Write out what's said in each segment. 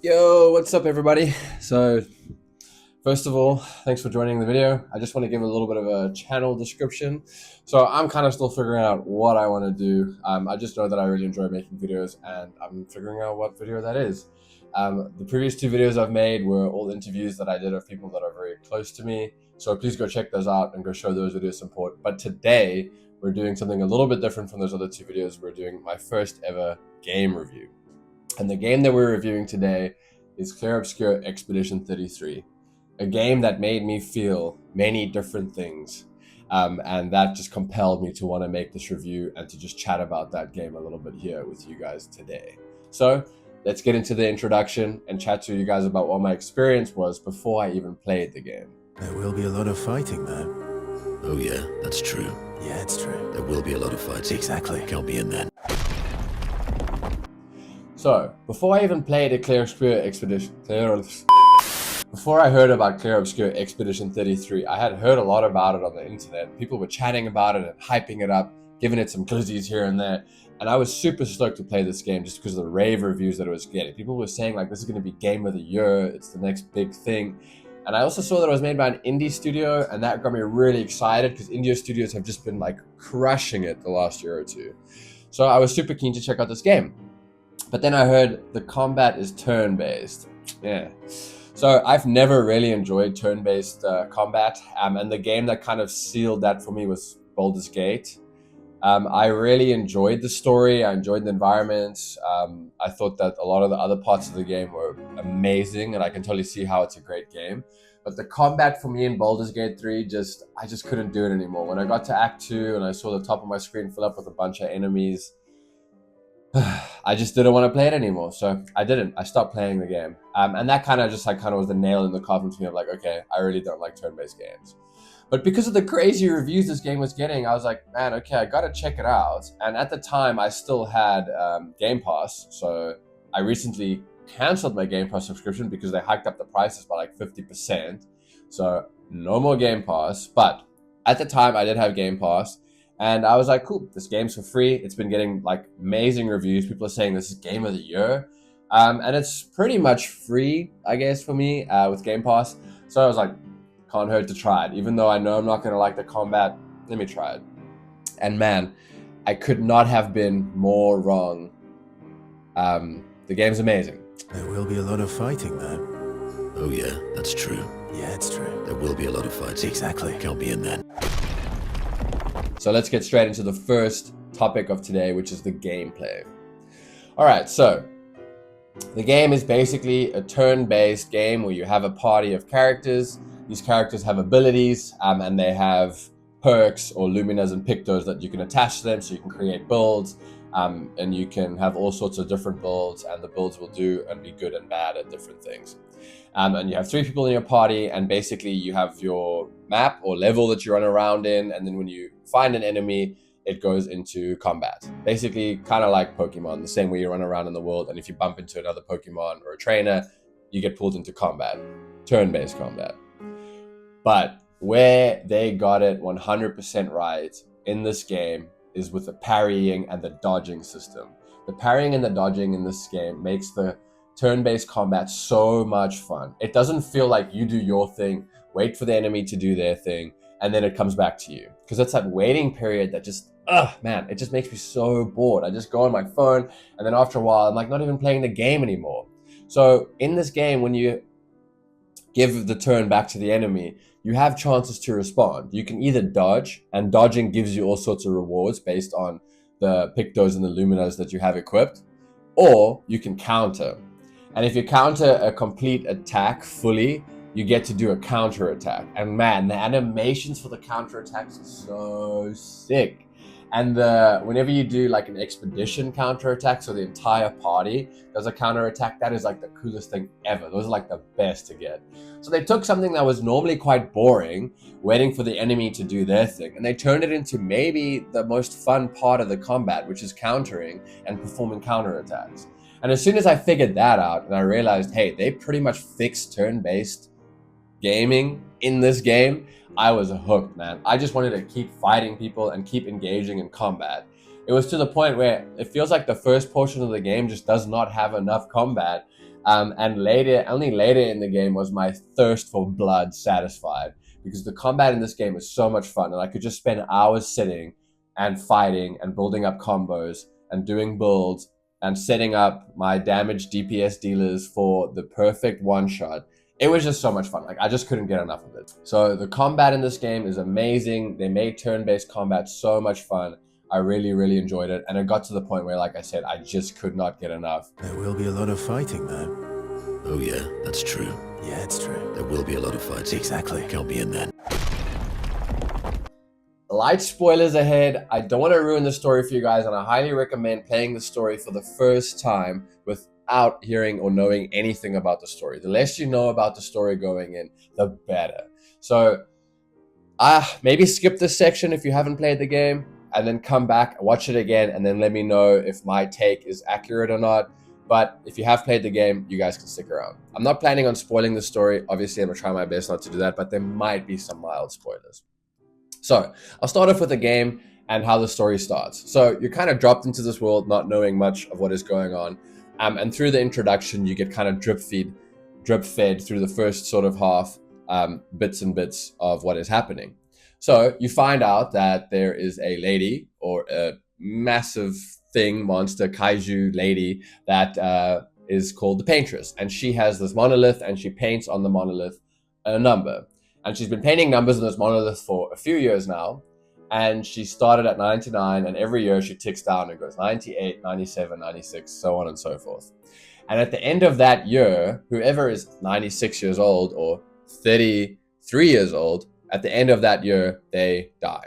Yo, what's up everybody? So first of all, thanks for joining the video. I just want to give a little bit of a channel description. So I'm kind of still figuring out what I want to do. I just know that I really enjoy making videos and I'm figuring out what video that is. The previous two videos I've made were all interviews that I did of people that are very close to me. So please go check those out and go show those videos support. But today we're doing something a little bit different from those other two videos. We're doing my first ever game review. And the game that we're reviewing today is Clair Obscure Expedition 33, a game that made me feel many different things. And that just compelled me to want to make this review and to just chat about that game a little bit here with you guys today. So let's get into the introduction and chat to you guys about what my experience was before I even played the game. There will be a lot of fighting though. Oh yeah, that's true. Yeah, it's true. There will be a lot of fighting. Exactly. Count me in then. So, before I even played a before I heard about Clair Obscure Expedition 33, I had heard a lot about it on the internet. People were chatting about it and hyping it up, giving it some glizzies here and there. And I was super stoked to play this game just because of the rave reviews that it was getting. People were saying like, this is going to be game of the year. It's the next big thing. And I also saw that it was made by an indie studio, and that got me really excited because indie studios have just been like crushing it the last year or two. So I was super keen to check out this game. But then I heard the combat is turn-based. Yeah. So I've never really enjoyed turn-based combat. And the game that kind of sealed that for me was Baldur's Gate. I really enjoyed the story. I enjoyed the environments. I thought that a lot of the other parts of the game were amazing, and I can totally see how it's a great game. But the combat for me in Baldur's Gate 3, I just couldn't do it anymore. When I got to Act 2 and I saw the top of my screen fill up with a bunch of enemies, I just didn't want to play it anymore, so I didn't. I stopped playing the game, and that kind of was the nail in the coffin to me of like, okay, I really don't like turn-based games. But because of the crazy reviews this game was getting, I was like, man, okay, I gotta check it out. And at the time, I still had Game Pass, so I recently canceled my Game Pass subscription because they hiked up the prices by like 50%. So no more Game Pass, but at the time, I did have Game Pass. And I was like, cool, this game's for free. It's been getting like amazing reviews. People are saying this is game of the year. And it's pretty much free, I guess, for me with Game Pass. So I was like, can't hurt to try it. Even though I know I'm not going to like the combat, let me try it. And man, I could not have been more wrong. The game's amazing. There will be a lot of fighting though. Oh yeah, that's true. Yeah, it's true. There will be a lot of fighting. Exactly. Count me in then. So let's get straight into the first topic of today, which is the gameplay. All right, so the game is basically a turn-based game where you have a party of characters. These characters have abilities and they have perks or luminas and pictos that you can attach to them, so you can create builds and you can have all sorts of different builds, and the builds will do and be good and bad at different things. And you have 3 people in your party, and basically you have your map or level that you run around in, and then when you find an enemy, it goes into combat. Basically, kind of like Pokemon, the same way you run around in the world, and if you bump into another Pokemon or a trainer, you get pulled into combat, turn-based combat. But where they got it 100% right in this game is with the parrying and the dodging system. The parrying and the dodging in this game makes the turn-based combat so much fun. It doesn't feel like you do your thing, wait for the enemy to do their thing, and then it comes back to you. Because it's that waiting period that just, man, it just makes me so bored. I just go on my phone, and then after a while, I'm like not even playing the game anymore. So in this game, when you give the turn back to the enemy, you have chances to respond. You can either dodge, and dodging gives you all sorts of rewards based on the pictos and the luminas that you have equipped, or you can counter. And if you counter a complete attack fully, you get to do a counter attack. And man, the animations for the counter attacks are so sick. And whenever you do like an expedition counter attack, so the entire party does a counter attack, that is like the coolest thing ever. Those are like the best to get. So they took something that was normally quite boring, waiting for the enemy to do their thing, and they turned it into maybe the most fun part of the combat, which is countering and performing counter attacks. And as soon as I figured that out and I realized, hey, they pretty much fixed turn-based gaming in this game, I was hooked, man. I just wanted to keep fighting people and keep engaging in combat. It was to the point where it feels like the first portion of the game just does not have enough combat. And only later in the game was my thirst for blood satisfied, because the combat in this game is so much fun, and I could just spend hours sitting and fighting and building up combos and doing builds and setting up my damage DPS dealers for the perfect one-shot. It was just so much fun. Like, I just couldn't get enough of it. So the combat in this game is amazing. They made turn-based combat so much fun. I really, really enjoyed it. And it got to the point where, like I said, I just could not get enough. There will be a lot of fighting, though. Oh yeah, that's true. Yeah, it's true. There will be a lot of fighting. Exactly. Count me in then. Light spoilers ahead. I don't want to ruin the story for you guys, and I highly recommend playing the story for the first time without hearing or knowing anything about the story. The less you know about the story going in, the better. So maybe skip this section if you haven't played the game, and then come back, watch it again, and then let me know if my take is accurate or not. But if you have played the game, you guys can stick around. I'm not planning on spoiling the story. Obviously, I'm going to try my best not to do that, but there might be some mild spoilers. So I'll start off with the game and how the story starts. So you're kind of dropped into this world not knowing much of what is going on. And through the introduction, you get kind of drip fed through the first sort of half, bits and bits of what is happening. So you find out that there is a lady, or a massive monster kaiju lady, that is called the Paintress, and she has this monolith, and she paints on the monolith a number, and she's been painting numbers on this monolith for a few years now, and she started at 99, and every year she ticks down and goes 98, 97, 96, so on and so forth. And at the end of that year, whoever is 96 years old or 33 years old, at the end of that year, they die.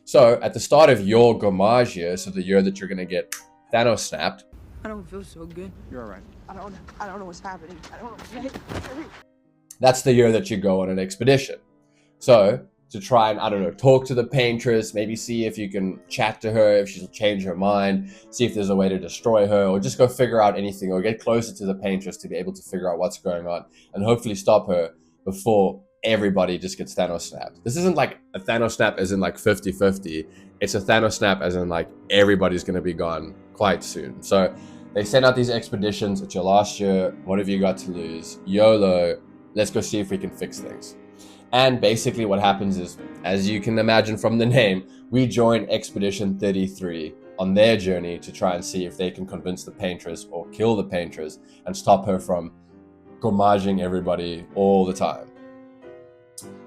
So at the start of your Gomage year, so the year that you're going to get Thanos snapped. I don't feel so good. You're all right. I don't know what's happening. I don't know. That's the year that you go on an expedition. So to try and, I don't know, talk to the Paintress, maybe see if you can chat to her, if she'll change her mind, see if there's a way to destroy her, or just go figure out anything, or get closer to the Paintress to be able to figure out what's going on and hopefully stop her before everybody just gets Thanos snapped. This isn't like a Thanos snap as in like 50-50. It's a Thanos snap as in like everybody's going to be gone quite soon. So they send out these expeditions. It's your last year. What have you got to lose? YOLO. Let's go see if we can fix things. And basically what happens is, as you can imagine from the name, we join Expedition 33 on their journey to try and see if they can convince the Paintress or kill the Paintress and stop her from gomaging everybody all the time.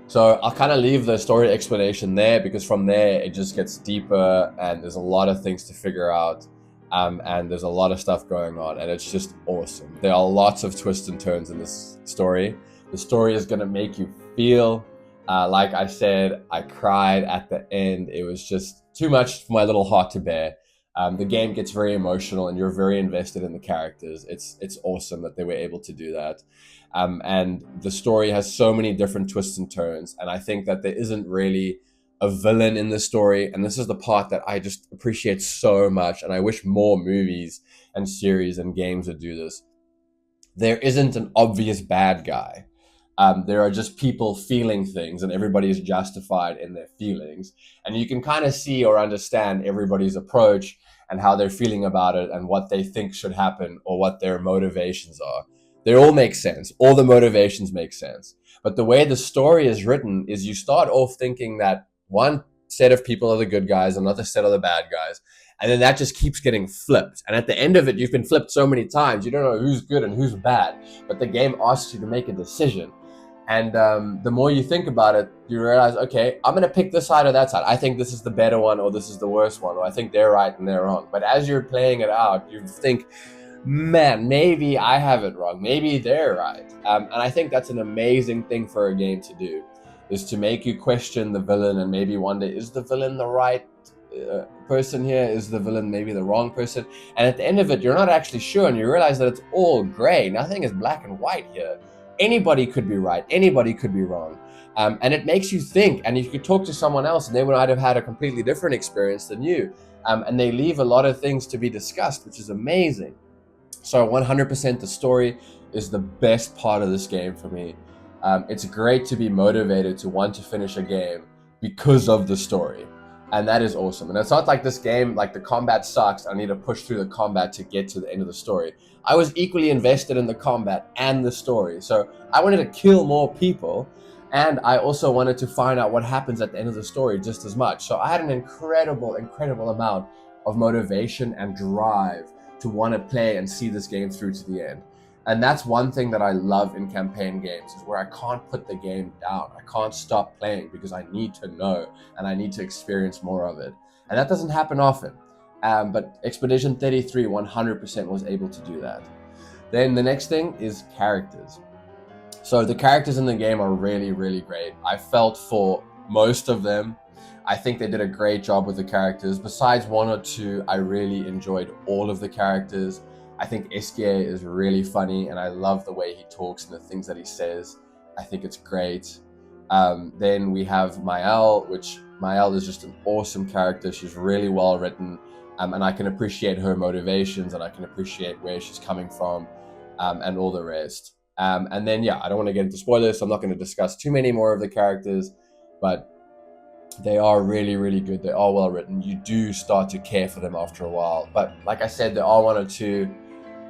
So I'll kind of leave the story explanation there, because from there it just gets deeper and there's a lot of things to figure out, and there's a lot of stuff going on, and it's just awesome. There are lots of twists and turns in this story. The story is going to make you feel. Like I said, I cried at the end. It was just too much for my little heart to bear. The game gets very emotional and you're very invested in the characters. It's awesome that they were able to do that. And the story has so many different twists and turns. And I think that there isn't really a villain in the story. And this is the part that I just appreciate so much. And I wish more movies and series and games would do this. There isn't an obvious bad guy. There are just people feeling things, and everybody is justified in their feelings. And you can kind of see or understand everybody's approach and how they're feeling about it and what they think should happen or what their motivations are. They all make sense. All the motivations make sense. But the way the story is written is you start off thinking that one set of people are the good guys, another set are the bad guys. And then that just keeps getting flipped. And at the end of it, you've been flipped so many times, you don't know who's good and who's bad. But the game asks you to make a decision. And the more you think about it, you realize, okay, I'm going to pick this side or that side. I think this is the better one, or this is the worst one, or I think they're right and they're wrong. But as you're playing it out, you think, man, maybe I have it wrong. Maybe they're right. And I think that's an amazing thing for a game to do, is to make you question the villain and maybe wonder, is the villain the right person here? Is the villain maybe the wrong person? And at the end of it, you're not actually sure, and you realize that it's all gray. Nothing is black and white here. Anybody could be right. Anybody could be wrong. And it makes you think. And you could talk to someone else and they might have had a completely different experience than you. And they leave a lot of things to be discussed, which is amazing. So 100% the story is the best part of this game for me. It's great to be motivated to want to finish a game because of the story. And that is awesome. And it's not like this game, like the combat sucks, I need to push through the combat to get to the end of the story. I was equally invested in the combat and the story. So I wanted to kill more people, and I also wanted to find out what happens at the end of the story just as much. So I had an incredible amount of motivation and drive to want to play and see this game through to the end. And that's one thing that I love in campaign games, is where I can't put the game down. I can't stop playing because I need to know and I need to experience more of it. And that doesn't happen often. But Expedition 33 100% was able to do that. Then the next thing is characters. So the characters in the game are really, really great. I felt for most of them. I think they did a great job with the characters. Besides one or two, I really enjoyed all of the characters. I think Obscure is really funny, and I love the way he talks and the things that he says. I think it's great. Then we have Maëlle, which Maëlle is just an awesome character. She's really well written, and I can appreciate her motivations, and I can appreciate where she's coming from, and all the rest. And then, yeah, I don't want to get into spoilers, so I'm not going to discuss too many more of the characters, but they are really, really good. They are well written. You do start to care for them after a while. But like I said, there are one or two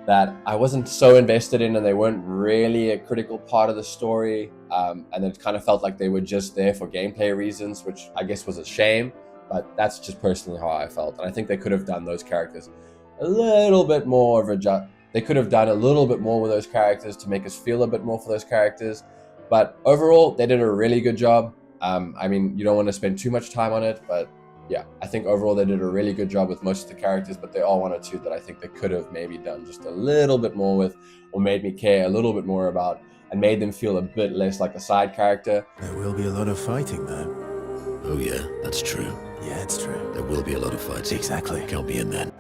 that I wasn't so invested in, and they weren't really a critical part of the story. And it kind of felt like they were just there for gameplay reasons, which I guess was a shame. But that's just personally how I felt. And I think they could have done those characters a little bit more of a they could have done a little bit more with those characters to make us feel a bit more for those characters. But overall, they did a really good job. I mean, you don't want to spend too much time on it, but yeah, I think overall they did a really good job with most of the characters, but there are one or two that I think they could have maybe done just a little bit more with, or made me care a little bit more about, and made them feel a bit less like a side character. There will be a lot of fighting, though. Oh yeah, that's true. Yeah, it's true. There will be a lot of fighting. Exactly. Count me in then.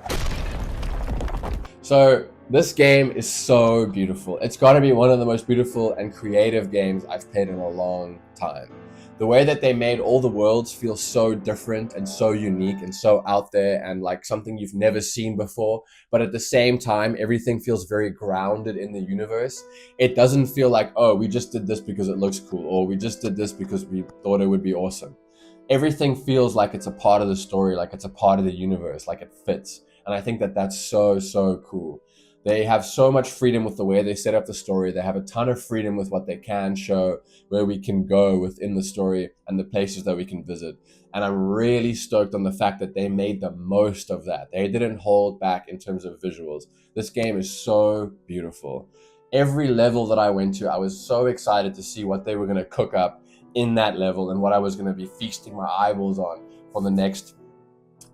So this game is so beautiful. It's got to be one of the most beautiful and creative games I've played in a long time. The way that they made all the worlds feel so different and so unique and so out there and like something you've never seen before, but at the same time, everything feels very grounded in the universe. It doesn't feel like, oh, we just did this because it looks cool, or we just did this because we thought it would be awesome. Everything feels like it's a part of the story, like it's a part of the universe, like it fits. And I think that that's so, so cool. They have so much freedom with the way they set up the story. They have a ton of freedom with what they can show, where we can go within the story and the places that we can visit. And I'm really stoked on the fact that they made the most of that. They didn't hold back in terms of visuals. This game is so beautiful. Every level that I went to, I was so excited to see what they were going to cook up in that level and what I was going to be feasting my eyeballs on for the next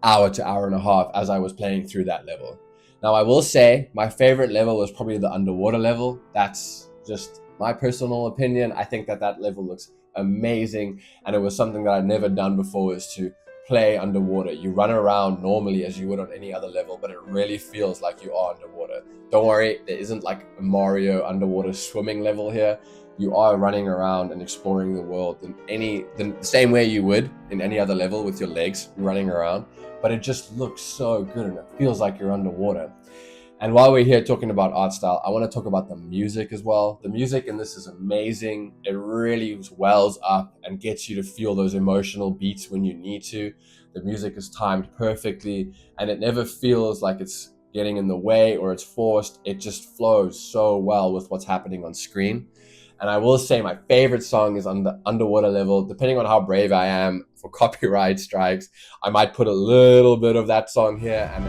hour to hour and a half as I was playing through that level. Now, I will say my favorite level was probably the underwater level. That's just my personal opinion. I think that that level looks amazing, and it was something that I'd never done before, is to play underwater. You run around normally as you would on any other level, but it really feels like you are underwater. Don't worry, there isn't like a Mario underwater swimming level here. You are running around and exploring the world in the same way you would in any other level, with your legs running around. But it just looks so good and it feels like you're underwater. And while we're here talking about art style, I want to talk about the music as well. The music in this is amazing. It really wells up and gets you to feel those emotional beats when you need to. The music is timed perfectly, and it never feels like it's getting in the way or it's forced. It just flows so well with what's happening on screen. And I will say my favorite song is on the underwater level. Depending on how brave I am for copyright strikes, I might put a little bit of that song here, and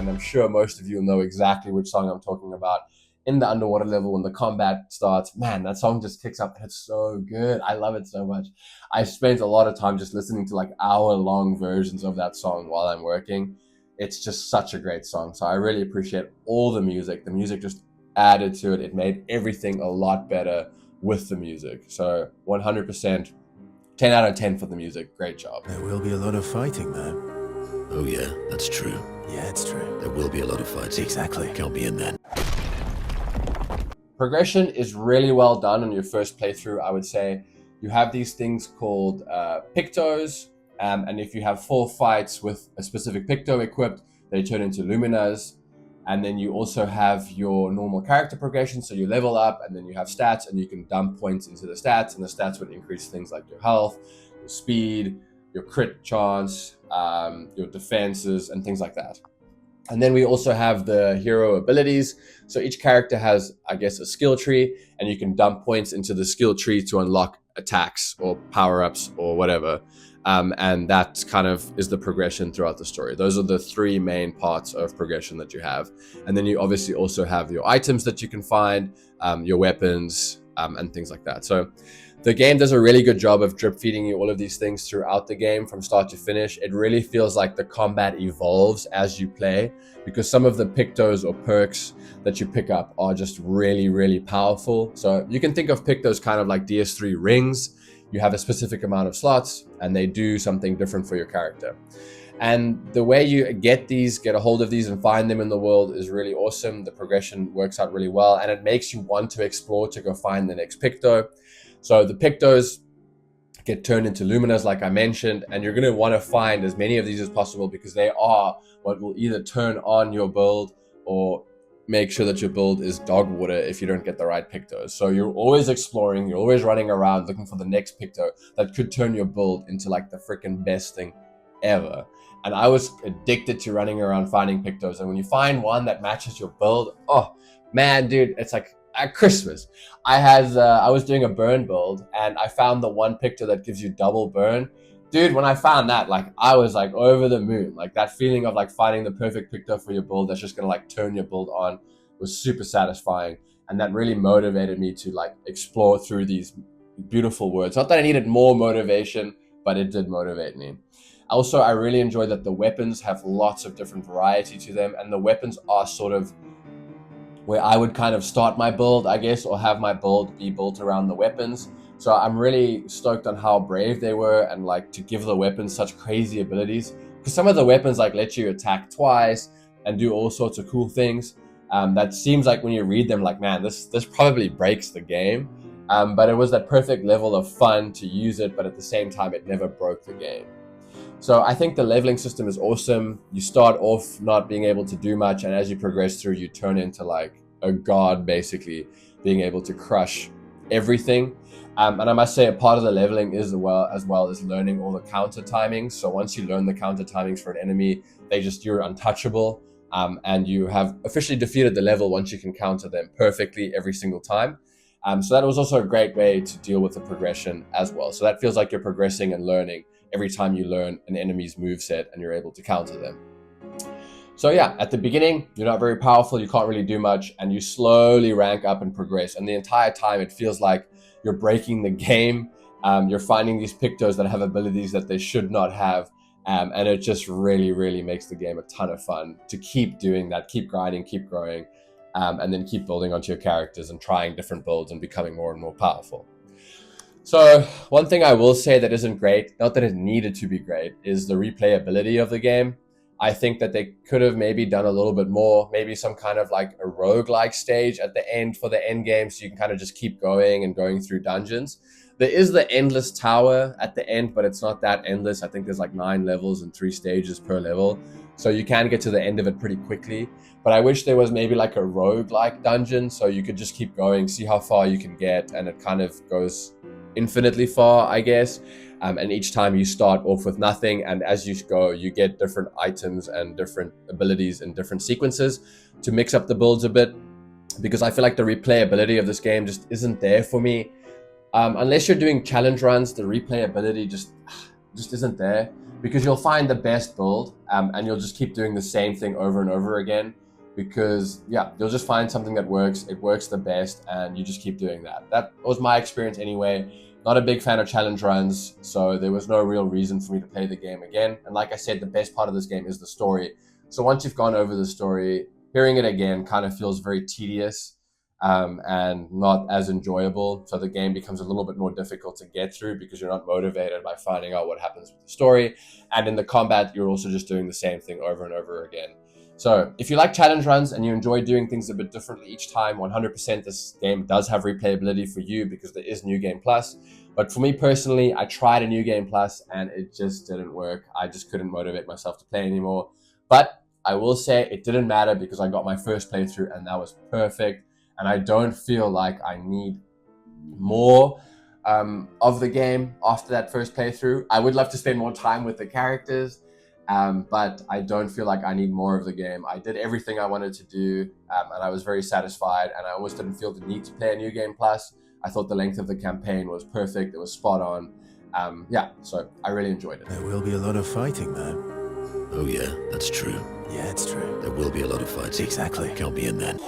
I'm sure most of you know exactly which song I'm talking about. In the underwater level, when the combat starts, man, that song just kicks up and it's so good. I love it so much. I spent a lot of time just listening to like hour-long versions of that song while I'm working. It's just such a great song. So I really appreciate all the music. The music just added to it. It made everything a lot better with the music. So 100%, 10 out of 10 for the music. Great job. There will be a lot of fighting, though. Oh yeah, that's true. Yeah, it's true. There will be a lot of fighting. Exactly. Count me in then. Progression is really well done on your first playthrough, I would say. You have these things called pictos. And if you have 4 fights with a specific picto equipped, they turn into luminas. And then you also have your normal character progression. So you level up and then you have stats and you can dump points into the stats, and the stats would increase things like your health, your speed, your crit chance, your defenses, and things like that. And then we also have the hero abilities. So each character has, I guess, a skill tree, and you can dump points into the skill tree to unlock attacks or power-ups or whatever. And that kind of is the progression throughout the story. Those are the three main parts of progression that you have. And then you obviously also have your items that you can find, your weapons, and things like that. So the game does a really good job of drip feeding you all of these things throughout the game from start to finish. It really feels like the combat evolves as you play, because some of the pictos or perks that you pick up are just really, really powerful. So you can think of pictos kind of like DS3 rings. You have a specific amount of slots and they do something different for your character. And the way you get a hold of these and find them in the world is really awesome. The progression works out really well, and it makes you want to explore to go find the next picto. So the pictos get turned into luminas, like I mentioned, and you're going to want to find as many of these as possible, because they are what will either turn on your build or make sure that your build is dog water if you don't get the right pictos. So you're always exploring, you're always running around looking for the next picto that could turn your build into like the freaking best thing ever. And I was addicted to running around finding pictos, and when you find one that matches your build, oh man, dude, it's like at Christmas. I was doing a burn build, and I found the one picto that gives you double burn. Dude, when I found that, like, I was like over the moon. Like, that feeling of like finding the perfect picto for your build that's just gonna like turn your build on was super satisfying, and that really motivated me to like explore through these beautiful words. Not that I needed more motivation, but it did motivate me. Also, I really enjoy that the weapons have lots of different variety to them, and the weapons are sort of where I would kind of start my build, I guess, or have my build be built around the weapons. So I'm really stoked on how brave they were, and like to give the weapons such crazy abilities, because some of the weapons like let you attack twice and do all sorts of cool things. That seems like when you read them, like, man, this probably breaks the game. But it was that perfect level of fun to use it, but at the same time, it never broke the game. So I think the leveling system is awesome. You start off not being able to do much, and as you progress through, you turn into like a god, basically, being able to crush everything. And I must say, a part of the leveling is as well as learning all the counter timings. So once you learn the counter timings for an enemy, you're untouchable, and you have officially defeated the level once you can counter them perfectly every single time. So that was also a great way to deal with the progression as well. So that feels like you're progressing and learning every time you learn an enemy's moveset and you're able to counter them. So yeah, at the beginning, you're not very powerful, you can't really do much, and you slowly rank up and progress. And the entire time, it feels like you're breaking the game. You're finding these pictos that have abilities that they should not have. And it just really, really makes the game a ton of fun to keep doing that, keep grinding, keep growing, and then keep building onto your characters and trying different builds and becoming more and more powerful. So one thing I will say that isn't great, not that it needed to be great, is the replayability of the game. I think that they could have maybe done a little bit more, maybe some kind of like a roguelike stage at the end for the end game, so you can kind of just keep going and going through dungeons. There is the endless tower at the end, but it's not that endless. I think there's like 9 levels and 3 stages per level, so you can get to the end of it pretty quickly. But I wish there was maybe like a roguelike dungeon, so you could just keep going, see how far you can get, and it kind of goes infinitely far, I guess. And each time you start off with nothing, and as you go, you get different items and different abilities in different sequences to mix up the builds a bit, because I feel like the replayability of this game just isn't there for me. Unless you're doing challenge runs, the replayability just isn't there, because you'll find the best build, and you'll just keep doing the same thing over and over again, because yeah, you'll just find something that works, it works the best, and you just keep doing that. That was my experience anyway. Not a big fan of challenge runs, so there was no real reason for me to play the game again. And like I said, the best part of this game is the story. So once you've gone over the story, hearing it again kind of feels very tedious, and not as enjoyable. So the game becomes a little bit more difficult to get through, because you're not motivated by finding out what happens with the story. And in the combat, you're also just doing the same thing over and over again. So if you like challenge runs and you enjoy doing things a bit differently each time, 100% this game does have replayability for you, because there is New Game Plus. But for me personally, I tried a New Game Plus and it just didn't work. I just couldn't motivate myself to play anymore. But I will say it didn't matter because I got my first playthrough and that was perfect. And I don't feel like I need more of the game after that first playthrough. I would love to spend more time with the characters, but I don't feel like I need more of the game. I did everything I wanted to do, and I was very satisfied, and I almost didn't feel the need to play a New Game Plus. I thought the length of the campaign was perfect. It was spot on. Yeah, so I really enjoyed it. There will be a lot of fighting there. Oh yeah, that's true. Yeah, it's true. There will be a lot of fighting. Exactly. Count me in then.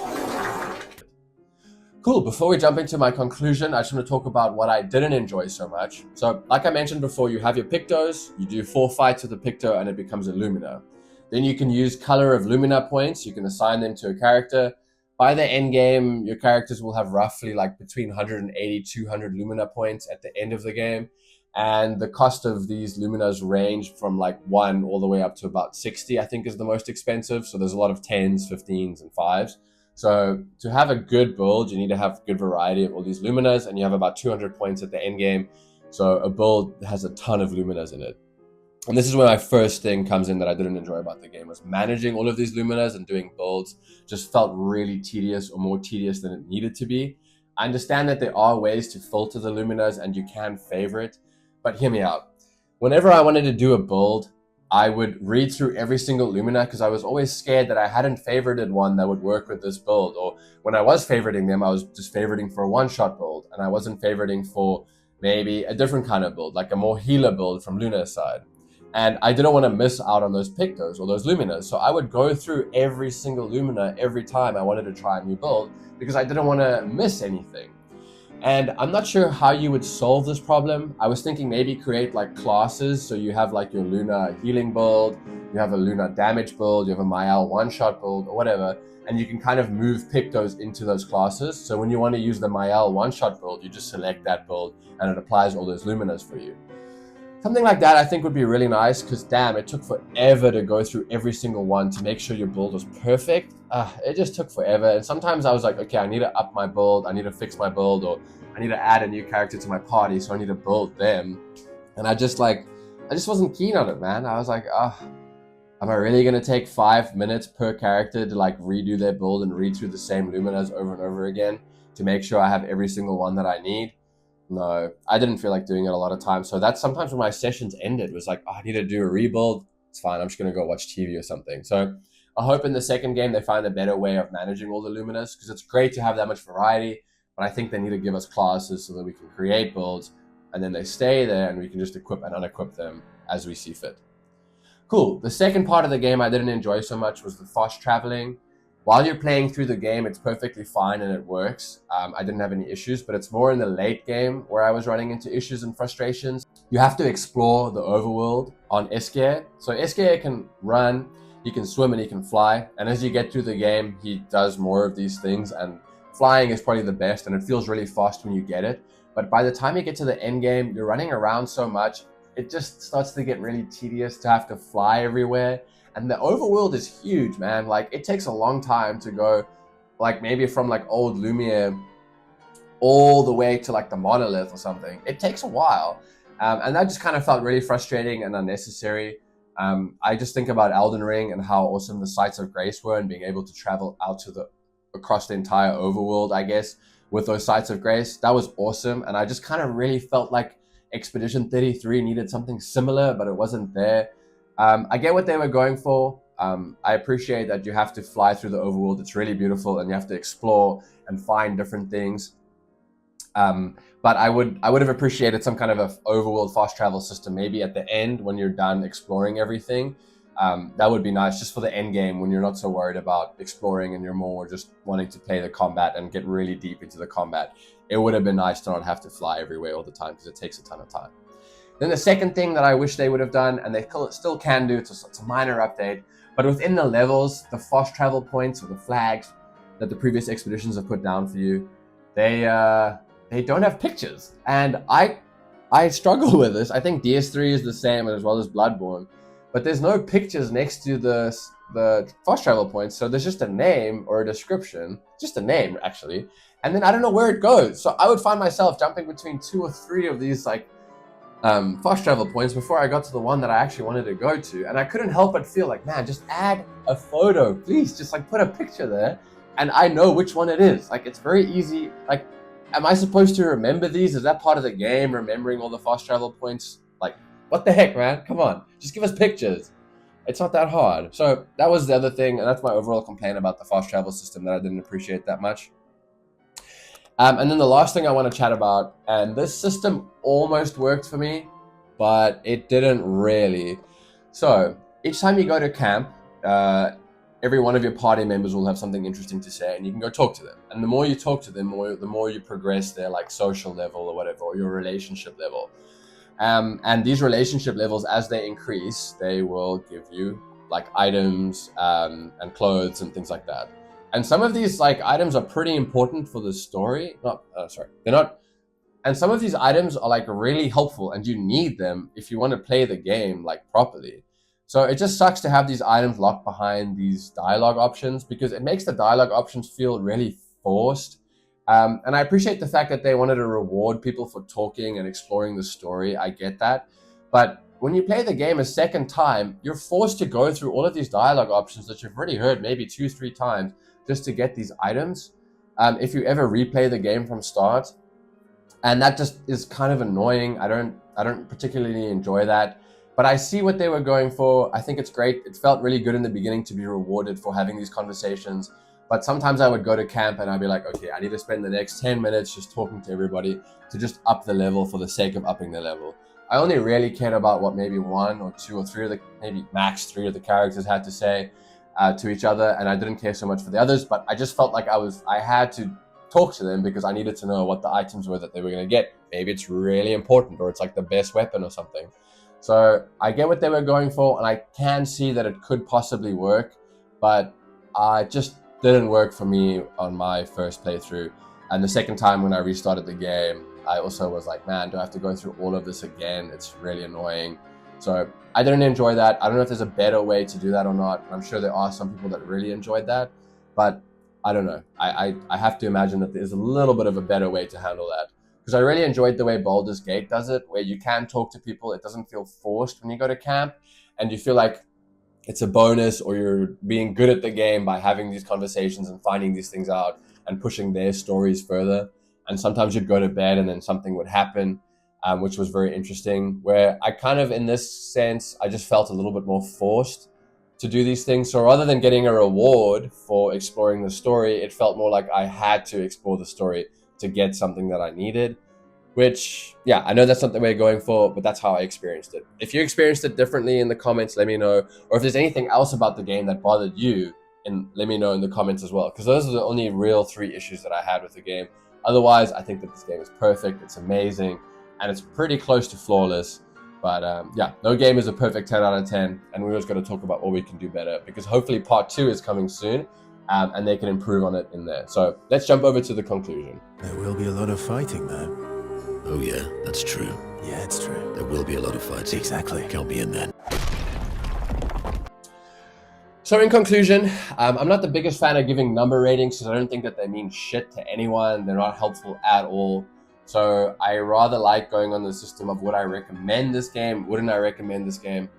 Cool, before we jump into my conclusion, I just want to talk about what I didn't enjoy so much. So, like I mentioned before, you have your Pictos, you do 4 fights with a Picto and it becomes a Lumina. Then you can use color of Lumina points, you can assign them to a character. By the end game, your characters will have roughly like between 180, 200 Lumina points at the end of the game. And the cost of these Luminas range from like 1 all the way up to about 60, I think is the most expensive. So there's a lot of 10s, 15s, and 5s. So to have a good build, you need to have good variety of all these Luminas, and you have about 200 points at the end game. So a build has a ton of Luminas in it. And this is where my first thing comes in that I didn't enjoy about the game, was managing all of these Luminas and doing builds just felt really tedious, or more tedious than it needed to be. I understand that there are ways to filter the Luminas and you can favorite, but hear me out. Whenever I wanted to do a build, I would read through every single Lumina because I was always scared that I hadn't favorited one that would work with this build. Or when I was favoriting them, I was just favoriting for a one-shot build, and I wasn't favoriting for maybe a different kind of build, like a more healer build from Luna's side. And I didn't want to miss out on those Pictos or those Luminas. So I would go through every single Lumina every time I wanted to try a new build because I didn't want to miss anything. And I'm not sure how you would solve this problem. I was thinking maybe create like classes. So you have like your Luna healing build, you have a Luna damage build, you have a Mael one-shot build or whatever. And you can kind of move Pictos into those classes. So when you want to use the Mael one-shot build, you just select that build and it applies all those Luminas for you. Something like that I think would be really nice, because damn, it took forever to go through every single one to make sure your build was perfect. It just took forever, and sometimes I was like, okay, I need to up my build, I need to fix my build, or I need to add a new character to my party, so I need to build them. And I just wasn't keen on it, man. I was like, am I really going to take 5 minutes per character to like redo their build and read through the same Luminas over and over again to make sure I have every single one that I need? No, I didn't feel like doing it a lot of times. So that's sometimes when my sessions ended, was like, I need to do a rebuild. It's fine. I'm just going to go watch TV or something. So I hope in the second game they find a better way of managing all the Luminas, because it's great to have that much variety. But I think they need to give us classes so that we can create builds and then they stay there and we can just equip and unequip them as we see fit. Cool. The second part of the game I didn't enjoy so much was the fast traveling. While you're playing through the game, it's perfectly fine and it works. I didn't have any issues, but it's more in the late game where I was running into issues and frustrations. You have to explore the overworld on Esquire. So Esquire can run, he can swim, and he can fly. And as you get through the game, he does more of these things, and flying is probably the best, and it feels really fast when you get it. But by the time you get to the end game, you're running around so much, it just starts to get really tedious to have to fly everywhere. And the overworld is huge, man. Like, it takes a long time to go, like, maybe from, like, old Lumiere all the way to, like, the monolith or something. It takes a while. And that just kind of felt really frustrating and unnecessary. I just think about Elden Ring and how awesome the Sites of Grace were, and being able to travel out to across the entire overworld, I guess, with those Sites of Grace. That was awesome. And I just kind of really felt like Expedition 33 needed something similar, but it wasn't there. I get what they were going for. I appreciate that you have to fly through the overworld. It's really beautiful, and you have to explore and find different things. But I would have appreciated some kind of a overworld fast travel system, maybe at the end when you're done exploring everything. That would be nice, just for the end game when you're not so worried about exploring and you're more just wanting to play the combat and get really deep into the combat. It would have been nice to not have to fly everywhere all the time, because it takes a ton of time. Then the second thing that I wish they would have done, and they still can do, it's a minor update, but within the levels, the fast travel points or the flags that the previous expeditions have put down for you, they don't have pictures. And I struggle with this. I think DS3 is the same, as well as Bloodborne, but there's no pictures next to the fast travel points. So there's just a name or a description, just a name actually. And then I don't know where it goes. So I would find myself jumping between 2 or 3 of these like fast travel points before I got to the one that I actually wanted to go to, and I couldn't help but feel like, man, just add a photo, please. Just like put a picture there, and I know which one it is. Like, it's very easy. Like, am I supposed to remember these? Is that part of the game, remembering all the fast travel points? Like, what the heck, man? Come on, just give us pictures. It's not that hard. So that was the other thing, and that's my overall complaint about the fast travel system that I didn't appreciate that much. And then the last thing I want to chat about, and this system almost worked for me, but it didn't really. So each time you go to camp, every one of your party members will have something interesting to say, and you can go talk to them. And the more you talk to them, the more you progress their like social level or whatever, or your relationship level. And these relationship levels, as they increase, they will give you like items and clothes and things like that. And some of these like items are pretty important for the story. They're not. And some of these items are like really helpful, and you need them if you want to play the game like properly. So it just sucks to have these items locked behind these dialogue options, because it makes the dialogue options feel really forced. And I appreciate the fact that they wanted to reward people for talking and exploring the story. I get that. But when you play the game a second time, you're forced to go through all of these dialogue options that you've already heard maybe 2-3 times just to get these items. If you ever replay the game from start, and that just is kind of annoying. I don't particularly enjoy that. But I see what they were going for. I think it's great. It felt really good in the beginning to be rewarded for having these conversations. But sometimes I would go to camp and I'd be like, okay, I need to spend the next 10 minutes just talking to everybody to just up the level for the sake of upping the level. I only really cared about what maybe 1 or 2 or 3 of the, maybe max 3 of the characters had to say to each other. And I didn't care so much for the others, but I just felt like I had to talk to them because I needed to know what the items were that they were going to get. Maybe it's really important, or it's like the best weapon or something. So I get what they were going for, and I can see that it could possibly work, but I just didn't work for me on my first playthrough. And the second time when I restarted the game, I also was like, man, do I have to go through all of this again? It's really annoying. So I didn't enjoy that. I don't know if there's a better way to do that or not. I'm sure there are some people that really enjoyed that, but I don't know. I have to imagine that there's a little bit of a better way to handle that. Because I really enjoyed the way Baldur's Gate does it, where you can talk to people. It doesn't feel forced when you go to camp, and you feel like it's a bonus, or you're being good at the game by having these conversations and finding these things out and pushing their stories further. And sometimes you'd go to bed and then something would happen, which was very interesting, where I kind of, in this sense, I just felt a little bit more forced to do these things. So rather than getting a reward for exploring the story, it felt more like I had to explore the story to get something that I needed, which, yeah, I know that's not the way going for, but that's how I experienced it. If you experienced it differently, in the comments, let me know. Or if there's anything else about the game that bothered you, and let me know in the comments as well, because those are the only real 3 issues that I had with the game. Otherwise, I think that this game is perfect, it's amazing, and it's pretty close to flawless. But yeah, no game is a perfect 10 out of 10, and we're just going to talk about what we can do better, because hopefully part 2 is coming soon, and they can improve on it in there. So let's jump over to the conclusion. There will be a lot of fighting, though. Oh yeah, that's true. Yeah, it's true. There will be a lot of fighting. Exactly. Count me in then. So in conclusion, I'm not the biggest fan of giving number ratings, because I don't think that they mean shit to anyone. They're not helpful at all. So I rather like going on the system of would I recommend this game, wouldn't I recommend this game,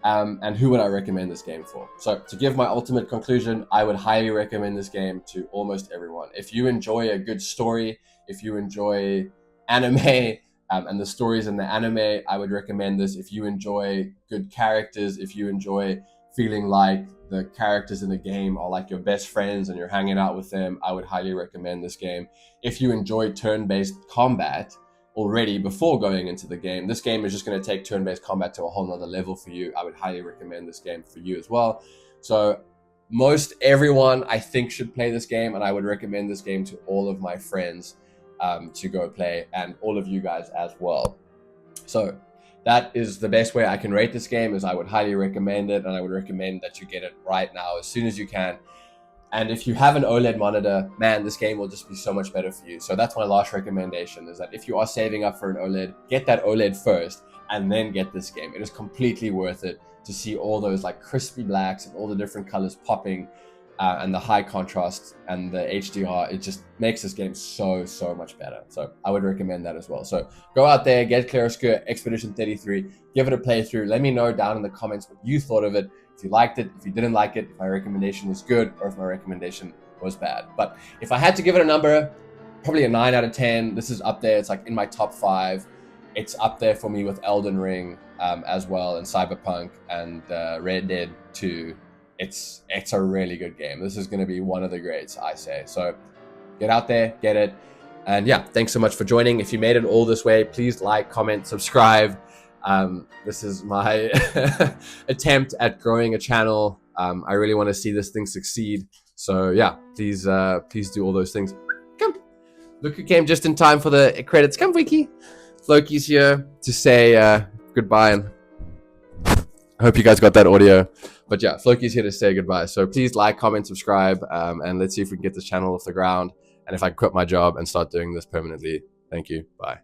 and who would I recommend this game for. So to give my ultimate conclusion, I would highly recommend this game to almost everyone. If you enjoy a good story, if you enjoy anime and the stories in the anime, I would recommend this. If you enjoy good characters, if you enjoy feeling like the characters in the game are like your best friends and you're hanging out with them, I would highly recommend this game. If you enjoy turn-based combat already before going into the game, this game is just going to take turn-based combat to a whole nother level for you. I would highly recommend this game for you as well. So most everyone, I think, should play this game, and I would recommend this game to all of my friends to go play, and all of you guys as well. So that is the best way I can rate this game, is I would highly recommend it, and I would recommend that you get it right now as soon as you can. And if you have an OLED monitor, man, this game will just be so much better for you. So that's my last recommendation, is that if you are saving up for an OLED, get that OLED first and then get this game. It is completely worth it to see all those like crispy blacks and all the different colors popping and the high contrast and the HDR, it just makes this game so much better. So I would recommend that as well. So go out there, get Clair Obscure Expedition 33, give it a playthrough. Let me know down in the comments what you thought of it, if you liked it, if you didn't like it, if my recommendation was good or if my recommendation was bad. But if I had to give it a number, probably a 9 out of 10. This is up there. It's like in my top 5. It's up there for me with Elden Ring as well, and Cyberpunk and Red Dead 2. It's a really good game. This is going to be one of the greats, I say. So get out there, get it. And yeah, thanks so much for joining. If you made it all this way, please like, comment, subscribe. This is my attempt at growing a channel. I really want to see this thing succeed. So yeah, please do all those things. Come. Look who came just in time for the credits. Come, Wiki. Floki's here to say goodbye, and I hope you guys got that audio. But yeah, Floki's here to say goodbye. So please like, comment, subscribe, and let's see if we can get this channel off the ground. And if I quit my job and start doing this permanently. Thank you. Bye.